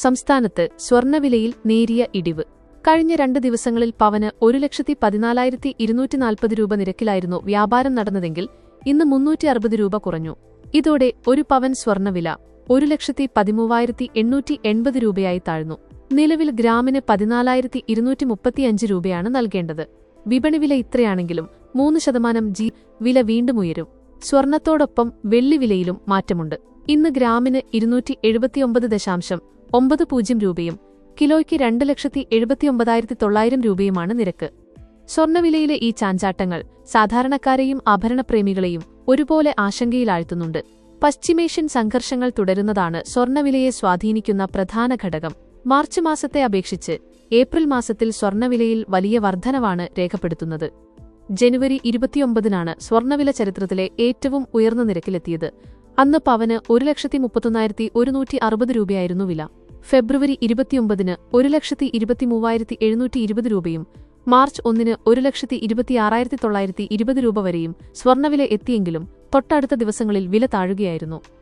സംസ്ഥാനത്ത് സ്വർണ്ണവിലയിൽ നേരിയ ഇടിവ്. കഴിഞ്ഞ 2 ദിവസങ്ങളിൽ പവന് 1,14,240 രൂപ നിരക്കിലായിരുന്നു വ്യാപാരം നടന്നതെങ്കിൽ ഇന്ന് 360 രൂപ കുറഞ്ഞു. ഇതോടെ ഒരു പവൻ സ്വർണ്ണവില 1,13,880 രൂപയായി താഴ്ന്നു. നിലവിൽ ഗ്രാമിന് 14,235 രൂപയാണ് നൽകേണ്ടത്. വിപണിവില ഇത്രയാണെങ്കിലും 3% വില വീണ്ടും ഉയരും. സ്വർണത്തോടൊപ്പം വെള്ളിവിലയിലും മാറ്റമുണ്ട്. ഇന്ന് ഗ്രാമിന് 279.90 രൂപയും കിലോയ്ക്ക് 2,79,900 രൂപയുമാണ് നിരക്ക്. സ്വർണ്ണവിലയിലെ ഈ ചാഞ്ചാട്ടങ്ങൾ സാധാരണക്കാരെയും ആഭരണപ്രേമികളെയും ഒരുപോലെ ആശങ്കയിലാഴ്ത്തുന്നുണ്ട്. പശ്ചിമേഷ്യൻ സംഘർഷങ്ങൾ തുടരുന്നതാണ് സ്വർണ്ണവിലയെ സ്വാധീനിക്കുന്ന പ്രധാന ഘടകം. മാർച്ച് മാസത്തെ അപേക്ഷിച്ച് ഏപ്രിൽ മാസത്തിൽ സ്വർണ്ണവിലയിൽ വലിയ വർധനവാണ് രേഖപ്പെടുത്തുന്നത്. ജനുവരി 29-നാണ് സ്വർണ്ണവില ചരിത്രത്തിലെ ഏറ്റവും ഉയർന്ന നിരക്കിലെത്തിയത്. അന്ന് പവന് 1,31,160 രൂപയായിരുന്നു വില. ഫെബ്രുവരി 29-ന് 1,23,720 രൂപയും മാർച്ച് 1-ന് 1,26,920 രൂപ വരെയും സ്വർണ്ണവില എത്തിയെങ്കിലും തൊട്ടടുത്ത ദിവസങ്ങളിൽ വില താഴുകയായിരുന്നു.